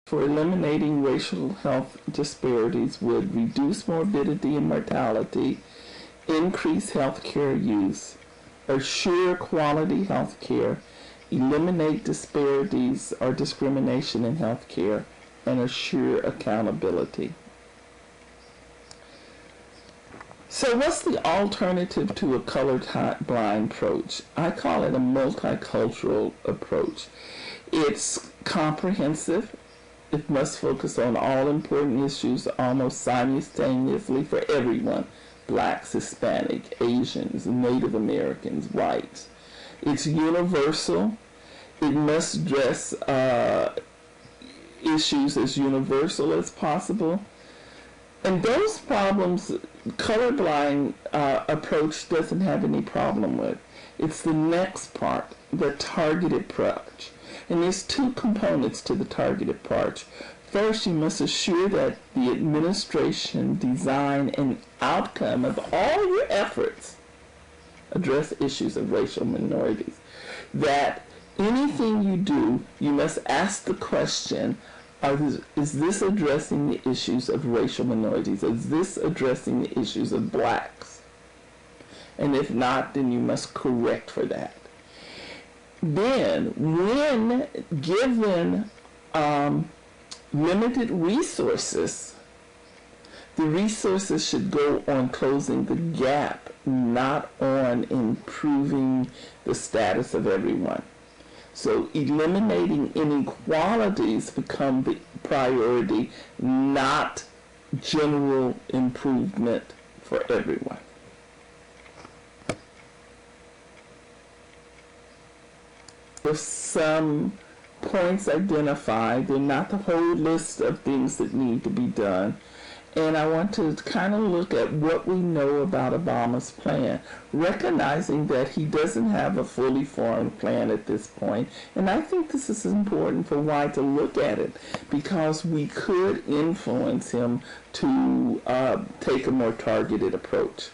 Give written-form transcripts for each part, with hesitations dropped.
for eliminating racial health disparities would reduce morbidity and mortality, increase healthcare use, assure quality healthcare, eliminate disparities or discrimination in healthcare, and assure accountability. So what's the alternative to a colorblind approach? I call it a multicultural approach. It's comprehensive. It must focus on all important issues almost simultaneously for everyone: blacks, Hispanic, Asians, Native Americans, whites. It's universal. It must address issues as universal as possible. And those problems, colorblind approach doesn't have any problem with. It's the next part, the targeted approach. And there's two components to the targeted approach. First, you must assure that the administration, design, and outcome of all your efforts address issues of racial minorities. That anything you do, you must ask the question, is this addressing the issues of racial minorities? Is this addressing the issues of blacks? And if not, then you must correct for that. Then, when given limited resources, the resources should go on closing the gap, not on improving the status of everyone. So eliminating inequalities become the priority, not general improvement for everyone. With some points identified, they're not the whole list of things that need to be done. And I want to kind of look at what we know about Obama's plan, recognizing that he doesn't have a fully formed plan at this point. And I think this is important for why to look at it, because we could influence him to take a more targeted approach.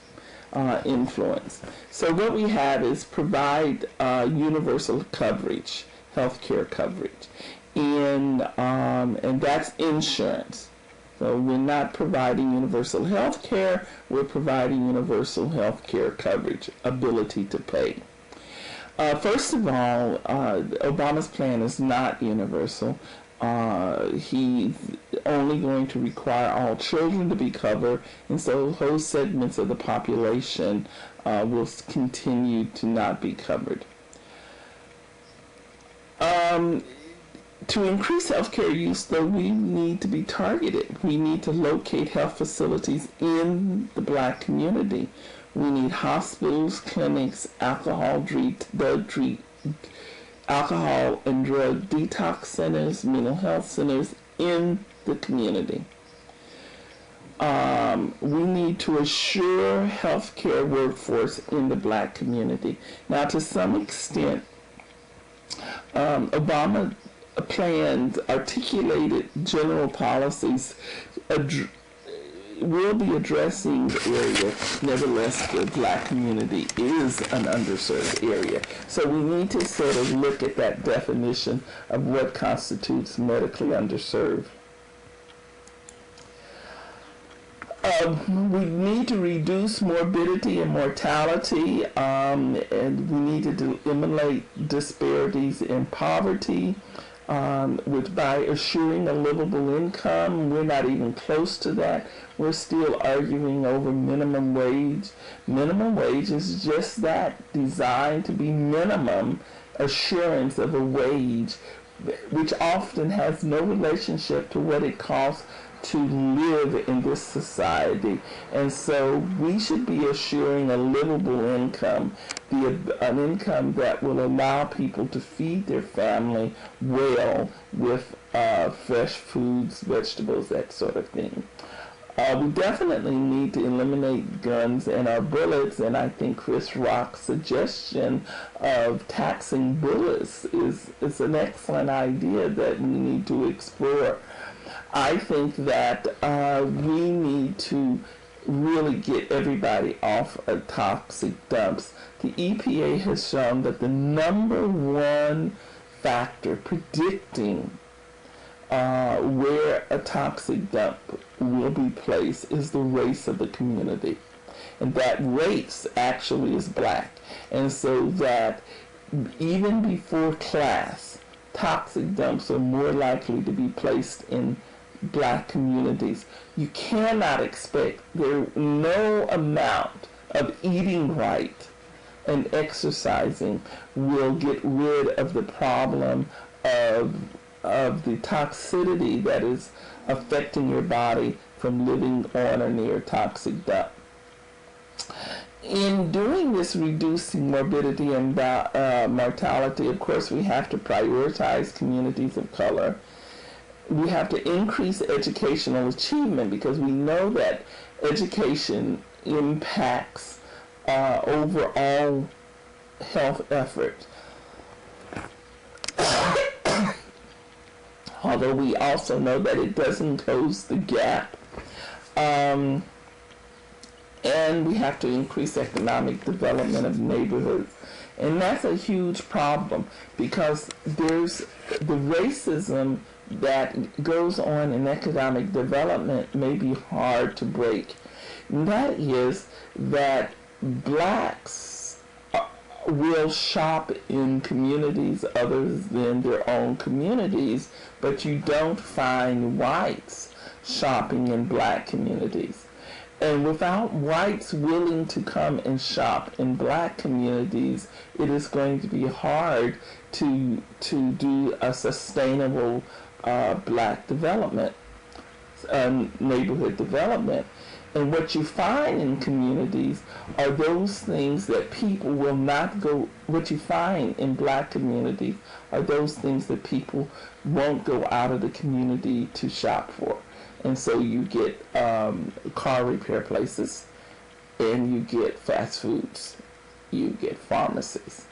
Influence. So what we have is provide universal coverage, healthcare coverage, and that's insurance. So we're not providing universal health care, we're providing universal health care coverage, ability to pay. First of all, Obama's plan is not universal. He's only going to require all children to be covered, and so whole segments of the population will continue to not be covered. To increase healthcare use, though, we need to be targeted. We need to locate health facilities in the black community. We need hospitals, clinics, alcohol and drug detox centers, mental health centers in the community. We need to assure healthcare workforce in the black community. Now, to some extent, Obama plans, articulated general policies will be addressing the area. Nevertheless, the black community is an underserved area. So we need to sort of look at that definition of what constitutes medically underserved. We need to reduce morbidity and mortality, and we need to eliminate disparities in poverty, which by assuring a livable income. We're not even close to that. We're still arguing over minimum wage. Minimum wage is just that, designed to be minimum assurance of a wage, which often has no relationship to what it costs to live in this society. And so we should be assuring a livable income, an income that will allow people to feed their family well with fresh foods, vegetables, that sort of thing. We definitely need to eliminate guns and our bullets, and I think Chris Rock's suggestion of taxing bullets is an excellent idea that we need to explore. I think that we need to really get everybody off of toxic dumps. The EPA has shown that the number one factor predicting where a toxic dump will be placed is the race of the community. And that race actually is black. And so that even before class, toxic dumps are more likely to be placed in black communities. You cannot expect, no amount of eating right and exercising will get rid of the problem of the toxicity that is affecting your body from living on or near a toxic dump. In doing this reducing morbidity and mortality, of course, we have to prioritize communities of color. We have to increase educational achievement because we know that education impacts overall health efforts. Although we also know that it doesn't close the gap. And we have to increase economic development of neighborhoods. And that's a huge problem because there's the racism that goes on in economic development may be hard to break. And that is that blacks will shop in communities other than their own communities, but you don't find whites shopping in black communities. And without whites willing to come and shop in black communities, it is going to be hard to do a sustainable black development, neighborhood development. And what you find in communities are those things that people will not go, what you find in black communities are those things that people won't go out of the community to shop for. And so you get car repair places, and you get fast foods, you get pharmacies.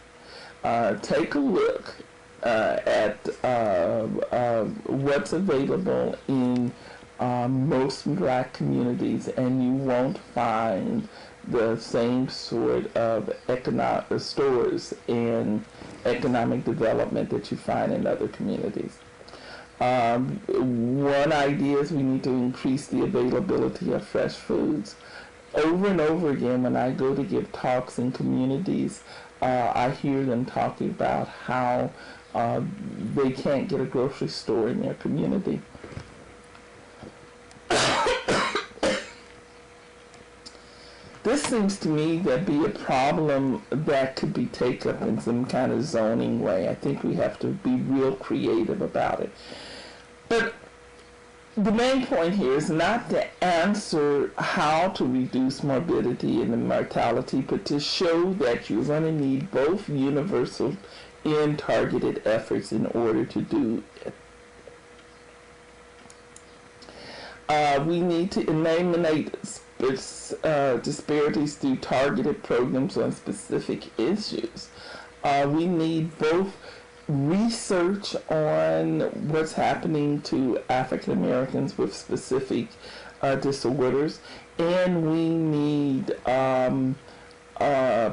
Take a look at what's available in most black communities, and you won't find the same sort of economic stores and economic development that you find in other communities. One idea is we need to increase the availability of fresh foods. Over and over again, when I go to give talks in communities, I hear them talking about how they can't get a grocery store in their community. This seems to me to be a problem that could be taken up in some kind of zoning way. I think we have to be real creative about it. But the main point here is not to answer how to reduce morbidity and mortality, but to show that you're going to need both universal and targeted efforts in order to do it. We need to eliminate disparities through targeted programs on specific issues. We need both research on what's happening to African Americans with specific disorders, and we need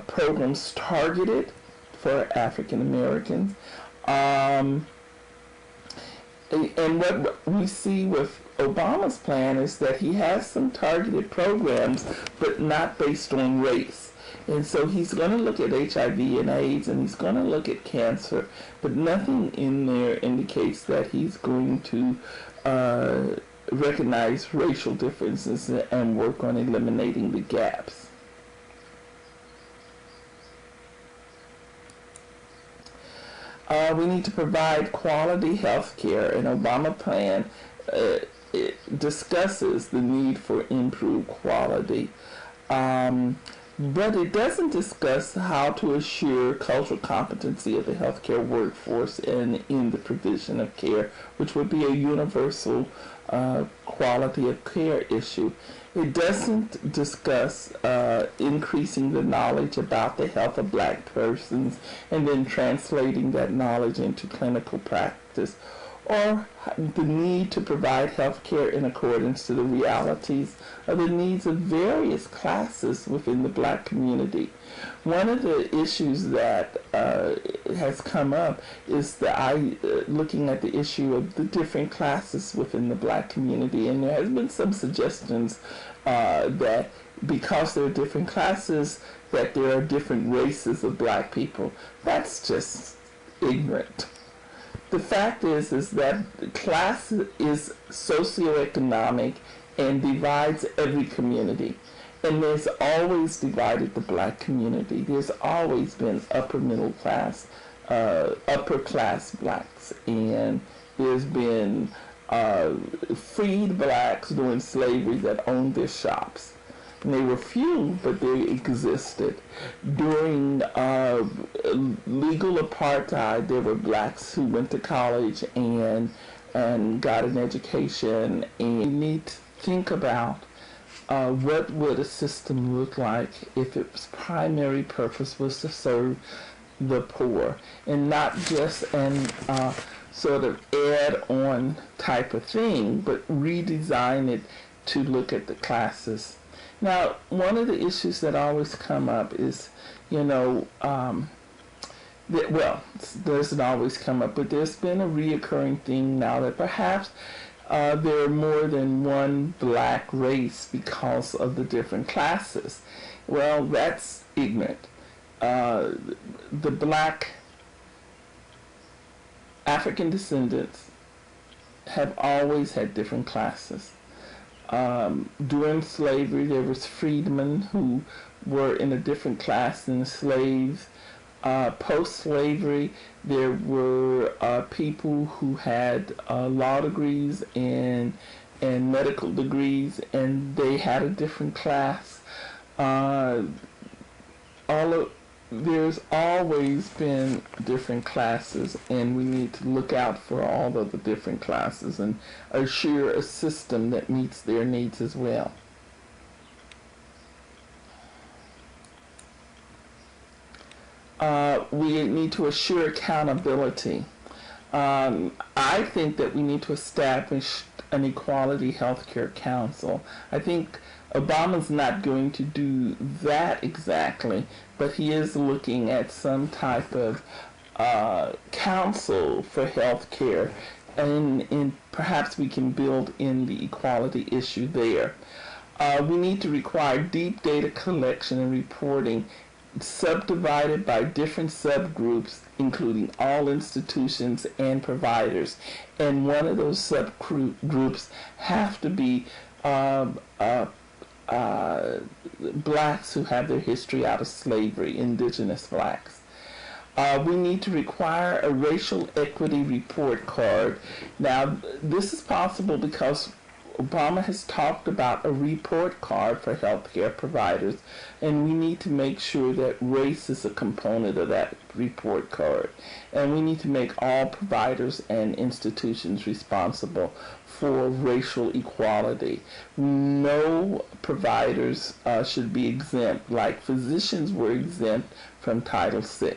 programs targeted for African Americans. And what we see with Obama's plan is that he has some targeted programs, but not based on race. And so he's going to look at HIV and AIDS, and he's going to look at cancer, but nothing in there indicates that he's going to recognize racial differences and work on eliminating the gaps. We need to provide quality health care, and Obama plan it discusses the need for improved quality. But it doesn't discuss how to assure cultural competency of the healthcare workforce and in the provision of care, which would be a universal quality of care issue. It doesn't discuss increasing the knowledge about the health of black persons and then translating that knowledge into clinical practice, or the need to provide health care in accordance to the realities of the needs of various classes within the Black community. One of the issues that has come up is looking at the issue of the different classes within the Black community, and there has been some suggestions that because there are different classes, that there are different races of Black people. That's just ignorant. The fact is that class is socioeconomic and divides every community. And there's always divided the Black community. There's always been upper middle class, upper class Blacks, and there's been freed Blacks during slavery that owned their shops. And they were few, but they existed. During legal apartheid, there were Blacks who went to college and got an education. And you need to think about what would a system look like if its primary purpose was to serve the poor, and not just an sort of add-on type of thing, but redesign it to look at the classes. Now, one of the issues that always come up is, doesn't always come up, but there's been a reoccurring thing now that perhaps there are more than one Black race because of the different classes. Well, that's ignorant. The Black African descendants have always had different classes. During slavery, there was freedmen who were in a different class than slaves. Post-slavery, there were people who had law degrees and medical degrees, and they had a different class. There's always been different classes, and we need to look out for all of the different classes and assure a system that meets their needs as well. We need to assure accountability. I think that we need to establish an equality healthcare council. I think Obama's not going to do that exactly, but he is looking at some type of council for healthcare, and perhaps we can build in the equality issue there. We need to require deep data collection and reporting subdivided by different subgroups, including all institutions and providers. And one of those subgroups have to be Blacks who have their history out of slavery, indigenous Blacks. We need to require a racial equity report card. Now, this is possible because Obama has talked about a report card for healthcare providers, and we need to make sure that race is a component of that report card. And we need to make all providers and institutions responsible for racial equality. No providers should be exempt, like physicians were exempt from Title VI.